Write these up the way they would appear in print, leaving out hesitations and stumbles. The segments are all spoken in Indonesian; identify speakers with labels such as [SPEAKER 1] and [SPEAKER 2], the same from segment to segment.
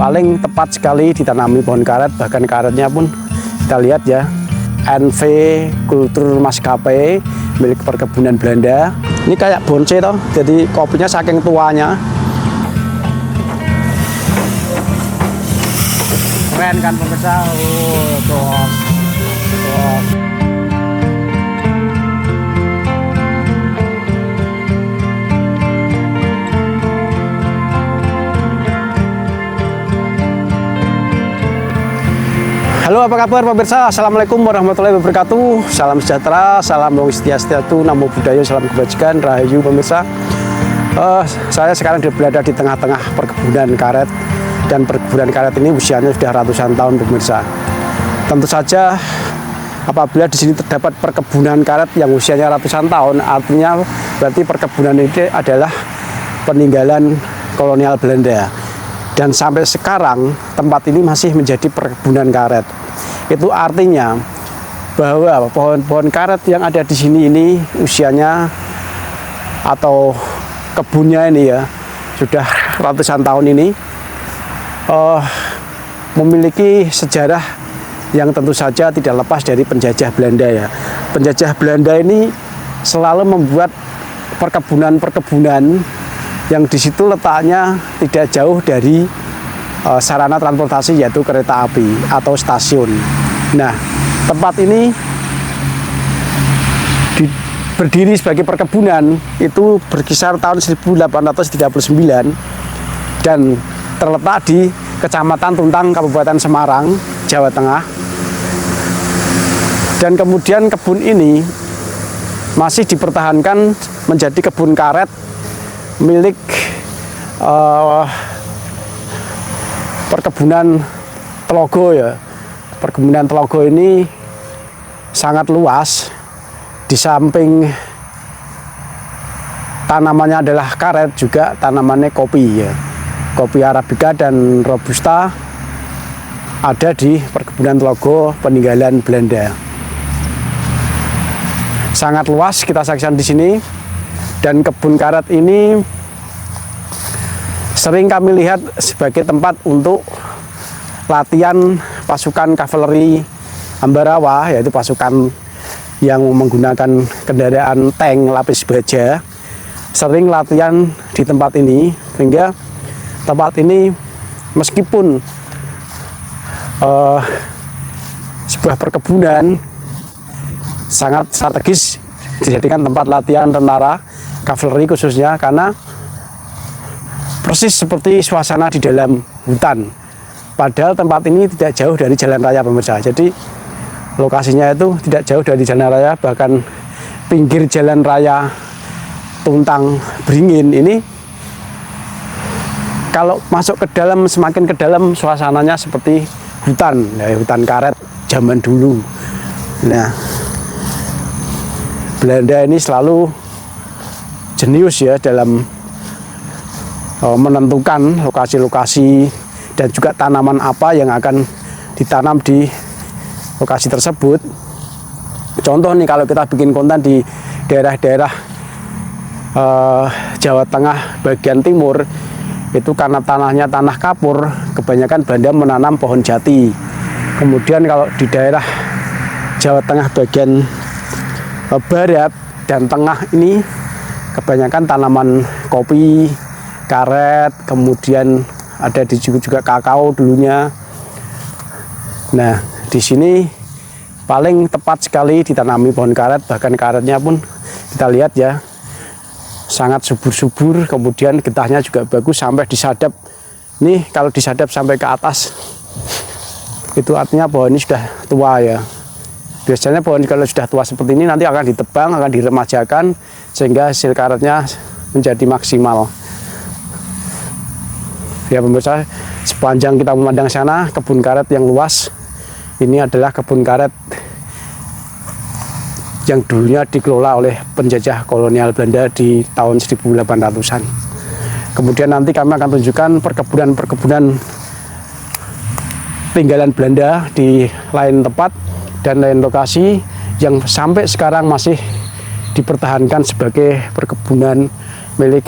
[SPEAKER 1] paling tepat sekali ditanami pohon karet. Bahkan karetnya pun kita lihat ya, NV Kultur Maskapai milik perkebunan Belanda. Ini kayak bonce toh, jadi kopinya saking tuanya. Keren kan pemirsa? Tuh. Halo, apa kabar pemirsa? Assalamualaikum warahmatullahi wabarakatuh. Salam sejahtera, salam long swastiastu, namo buddhaya, salam kebajikan, rahayu pemirsa. Saya sekarang berada di tengah-tengah perkebunan karet, dan perkebunan karet ini usianya sudah ratusan tahun pemirsa. Tentu saja apabila di sini terdapat perkebunan karet yang usianya ratusan tahun, artinya berarti perkebunan ini adalah peninggalan kolonial Belanda. Dan sampai sekarang tempat ini masih menjadi perkebunan karet. Itu artinya bahwa pohon-pohon karet yang ada di sini ini usianya atau kebunnya ini ya sudah ratusan tahun ini memiliki sejarah yang tentu saja tidak lepas dari penjajah Belanda ya. Penjajah Belanda ini selalu membuat perkebunan-perkebunan yang di situ letaknya tidak jauh dari sarana transportasi, yaitu kereta api atau stasiun. Nah, tempat ini berdiri sebagai perkebunan itu berkisar tahun 1839 dan terletak di Kecamatan Tuntang, Kabupaten Semarang, Jawa Tengah. Dan kemudian kebun ini masih dipertahankan menjadi kebun karet milik perkebunan Telogo ya. Perkebunan Telogo ini sangat luas. Di samping tanamannya adalah karet, juga tanamannya kopi ya. Kopi Arabica dan Robusta ada di perkebunan Telogo peninggalan Belanda. Sangat luas kita saksikan di sini. Dan kebun karet ini sering kami lihat sebagai tempat untuk latihan pasukan kavaleri Ambarawa, yaitu pasukan yang menggunakan kendaraan tank lapis baja. Sering latihan di tempat ini, sehingga tempat ini meskipun sebuah perkebunan sangat strategis dijadikan tempat latihan tentara kavaleri khususnya, karena persis seperti suasana di dalam hutan. Padahal tempat ini tidak jauh dari jalan raya pemirsa. Jadi lokasinya itu tidak jauh dari jalan raya, bahkan pinggir jalan raya Tuntang Beringin ini. Kalau masuk ke dalam, semakin ke dalam suasananya seperti hutan, ya, hutan karet zaman dulu. Nah, Belanda ini selalu jenius ya dalam menentukan lokasi-lokasi dan juga tanaman apa yang akan ditanam di lokasi tersebut. Contoh nih, kalau kita bikin konten di daerah-daerah Jawa Tengah bagian timur, itu karena tanahnya tanah kapur, kebanyakan Belanda menanam pohon jati. Kemudian kalau di daerah Jawa Tengah bagian barat dan tengah ini kebanyakan tanaman kopi, karet, kemudian ada di juga kakao dulunya. Nah, di sini paling tepat sekali ditanami pohon karet. Bahkan karetnya pun kita lihat ya sangat subur-subur, kemudian getahnya juga bagus sampai disadap. Nih kalau disadap sampai ke atas itu artinya pohon ini sudah tua ya. Biasanya pohon kalau sudah tua seperti ini nanti akan ditebang, akan diremajakan sehingga hasil karetnya menjadi maksimal. Ya pemirsa, sepanjang kita memandang sana kebun karet yang luas. Ini adalah kebun karet yang dulunya dikelola oleh penjajah kolonial Belanda di tahun 1800-an. Kemudian nanti kami akan tunjukkan perkebunan-perkebunan tinggalan Belanda di lain tempat dan lain lokasi yang sampai sekarang masih dipertahankan sebagai perkebunan milik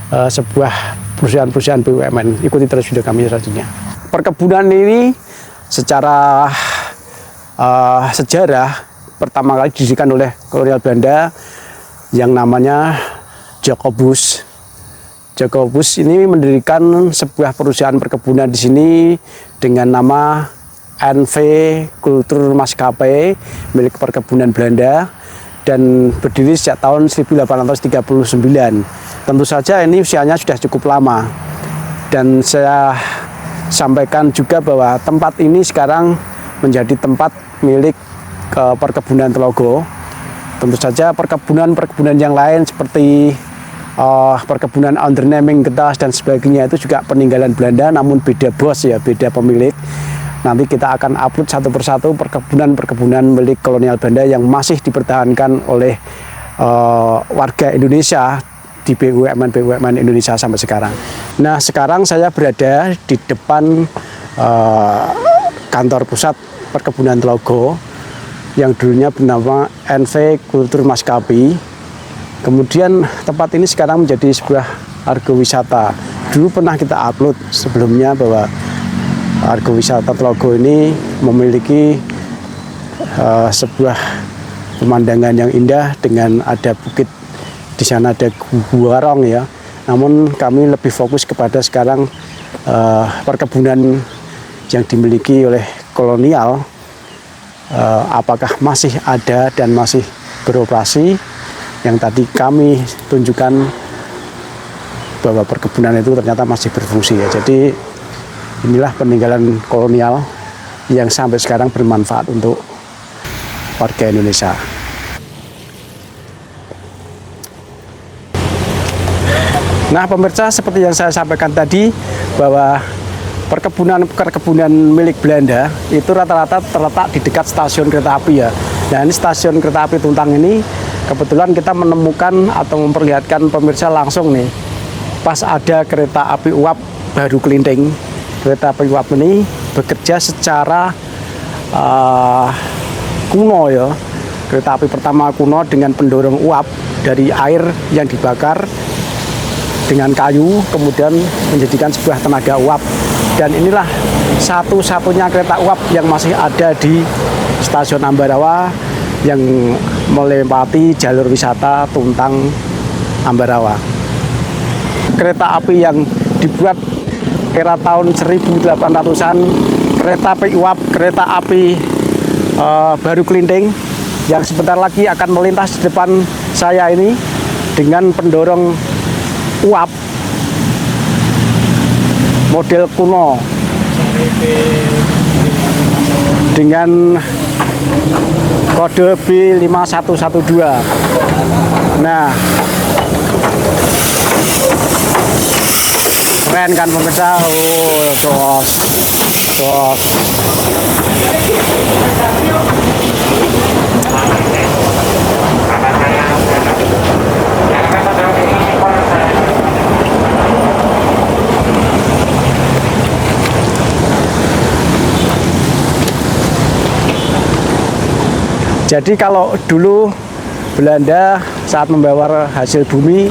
[SPEAKER 1] sebuah perusahaan-perusahaan BUMN. Ikuti terus video kami selanjutnya. Perkebunan ini secara sejarah pertama kali didirikan oleh kolonial Belanda yang namanya Jacobus. Jacobus ini mendirikan sebuah perusahaan perkebunan di sini dengan nama NV Kultur Maskapai milik perkebunan Belanda dan berdiri sejak tahun 1839. Tentu saja ini usianya sudah cukup lama. Dan saya sampaikan juga bahwa tempat ini sekarang menjadi tempat milik perkebunan Telogo. Tentu saja perkebunan yang lain seperti perkebunan underneming Getas dan sebagainya itu juga peninggalan Belanda, namun beda bos ya, beda pemilik. Nanti kita akan upload satu persatu perkebunan milik kolonial Belanda yang masih dipertahankan oleh warga Indonesia di BUMN Indonesia sampai sekarang. Nah, sekarang saya berada di depan kantor pusat perkebunan Telogo yang dulunya bernama NV Kultur Maskapai. Kemudian tempat ini sekarang menjadi sebuah argowisata. Dulu pernah kita upload sebelumnya bahwa argowisata Telogo ini memiliki sebuah pemandangan yang indah dengan ada bukit, di sana ada Gua Rong ya. Namun kami lebih fokus kepada sekarang perkebunan yang dimiliki oleh kolonial, apakah masih ada dan masih beroperasi. Yang tadi kami tunjukkan bahwa perkebunan itu ternyata masih berfungsi ya. Jadi inilah peninggalan kolonial yang sampai sekarang bermanfaat untuk warga Indonesia. Nah pemirsa, seperti yang saya sampaikan tadi bahwa perkebunan milik Belanda itu rata-rata terletak di dekat stasiun kereta api ya. Nah ini stasiun kereta api Tuntang ini kebetulan kita menemukan atau memperlihatkan pemirsa langsung nih, pas ada kereta api uap baru kelinting. Kereta api uap ini bekerja secara kuno ya. Kereta api pertama kuno dengan pendorong uap dari air yang dibakar dengan kayu, kemudian menjadikan sebuah tenaga uap. Dan inilah satu-satunya kereta uap yang masih ada di stasiun Ambarawa yang melewati jalur wisata Tuntang Ambarawa. Kereta api yang dibuat era tahun 1800-an, kereta api uap, kereta api baru kelinting yang sebentar lagi akan melintas di depan saya ini dengan pendorong uap model kuno dengan kode B5112. Nah, keren kan pemirsa? Oh, jos. Jadi kalau dulu Belanda saat membawa hasil bumi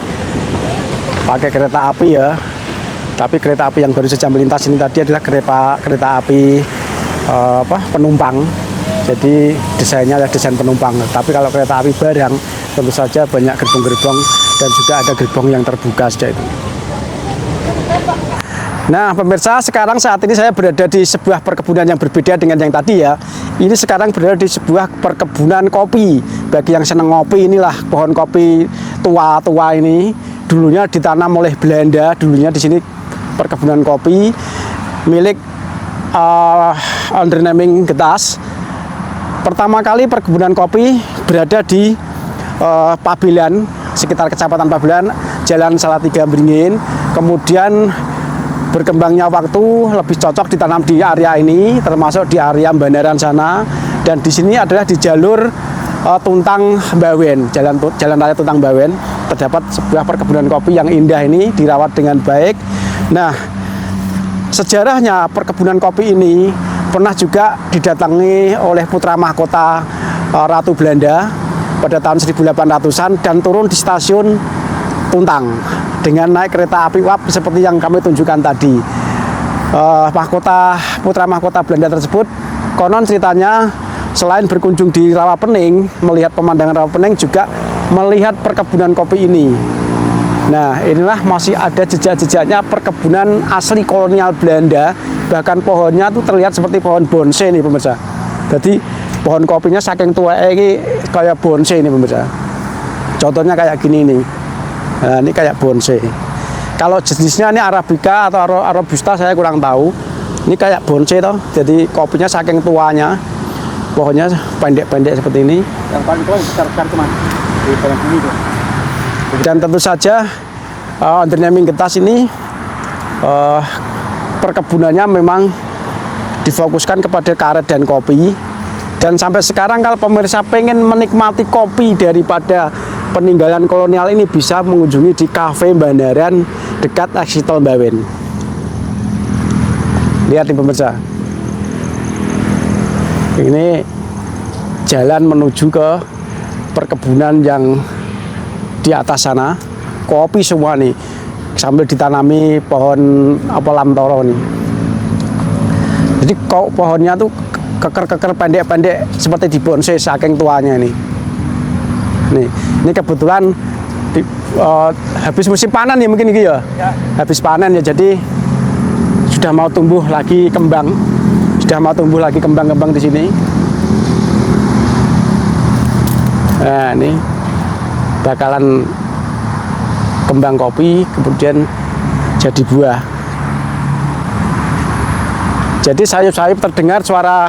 [SPEAKER 1] pakai kereta api ya, tapi kereta api yang baru saja melintas ini tadi adalah kereta api penumpang. Jadi desainnya adalah desain penumpang. Tapi kalau kereta api barang tentu saja banyak gerbong-gerbong dan juga ada gerbong yang terbuka saja itu. Nah pemirsa, sekarang saat ini saya berada di sebuah perkebunan yang berbeda dengan yang tadi ya. Ini sekarang berada di sebuah perkebunan kopi. Bagi yang senang ngopi, inilah pohon kopi tua-tua ini. Dulunya ditanam oleh Belanda, dulunya di sini perkebunan kopi milik underneming Getas. Pertama kali perkebunan kopi berada di Pabelan, sekitar Kecamatan Pabelan, Jalan Salatiga Beringin. Kemudian berkembangnya waktu lebih cocok ditanam di area ini, termasuk di area Bandaran sana. Dan di sini adalah di jalur Tuntang Bawen, jalan raya Tuntang Bawen, terdapat sebuah perkebunan kopi yang indah ini, dirawat dengan baik. Nah, sejarahnya perkebunan kopi ini pernah juga didatangi oleh putra mahkota Ratu Belanda pada tahun 1800-an dan turun di stasiun Tuntang. dengan naik kereta api uap seperti yang kami tunjukkan tadi. Putra mahkota Belanda tersebut konon ceritanya selain berkunjung di Rawapening, melihat pemandangan Rawapening, juga melihat perkebunan kopi ini. Nah, inilah masih ada jejak-jejaknya perkebunan asli kolonial Belanda. Bahkan pohonnya tuh terlihat seperti pohon bonsai nih pemirsa. Jadi pohon kopinya saking tua ini kayak bonsai nih pemirsa. Contohnya kayak gini nih. Nah, ini kayak bonsai. Kalau jenisnya ini Arabica atau Robusta saya kurang tahu. Ini kayak bonsai toh. Jadi kopinya saking tuanya. Pohonnya pendek-pendek seperti ini.
[SPEAKER 2] Yang paling tua besar-besar teman di pohon ini tuh.
[SPEAKER 1] Dan tentu saja Andriani Gentas ini perkebunannya memang difokuskan kepada karet dan kopi. Dan sampai sekarang kalau pemirsa pengen menikmati kopi daripada peninggalan kolonial ini, bisa mengunjungi di Cafe Bandaran dekat Eksit Tol Bawen. Lihat nih pemirsa, ini jalan menuju ke perkebunan yang di atas sana. Kopi semua nih, sambil ditanami pohon lamtoro nih. Jadi pohonnya tuh keker-keker pendek-pendek seperti di bonsai saking tuanya ini. Ini kebetulan habis musim panen ya mungkin gitu ya. Habis panen ya, jadi sudah mau tumbuh lagi kembang. Sudah mau tumbuh lagi kembang-kembang di sini. Nah, ini bakalan kembang kopi kemudian jadi buah. Jadi sayup-sayup terdengar suara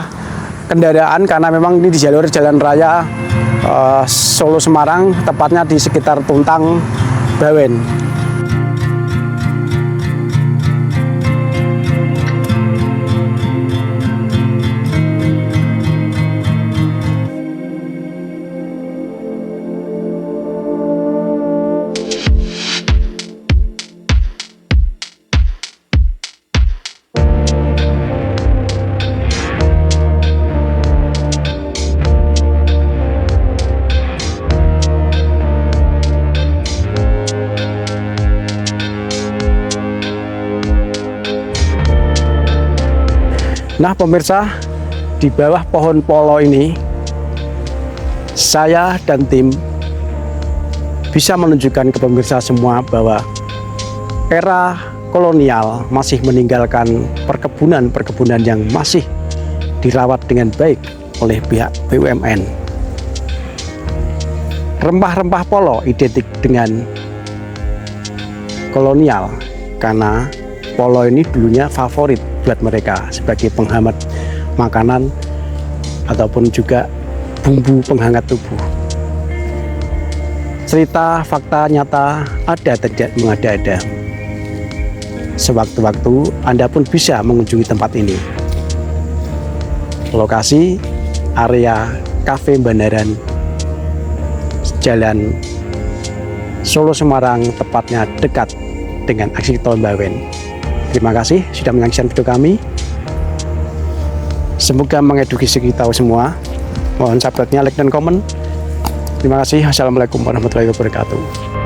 [SPEAKER 1] kendaraan karena memang ini di jalur jalan raya Solo Semarang, tepatnya di sekitar Tuntang Bawen. Nah pemirsa, di bawah pohon polo ini saya dan tim bisa menunjukkan ke pemirsa semua bahwa era kolonial masih meninggalkan perkebunan-perkebunan yang masih dirawat dengan baik oleh pihak BUMN. Rempah-rempah polo identik dengan kolonial karena polo ini dulunya favorit buat mereka sebagai penghangat makanan ataupun juga bumbu penghangat tubuh. Cerita fakta nyata ada tidak mengada-ada. Sewaktu-waktu Anda pun bisa mengunjungi tempat ini. Lokasi area Cafe Bandaran, Jalan Solo Semarang, tepatnya dekat dengan Eksit Tol Bawen. Terima kasih sudah menyaksikan video kami. Semoga mengedukasi kita semua. Mohon subscribe-nya, like dan komen. Terima kasih. Assalamualaikum warahmatullahi wabarakatuh.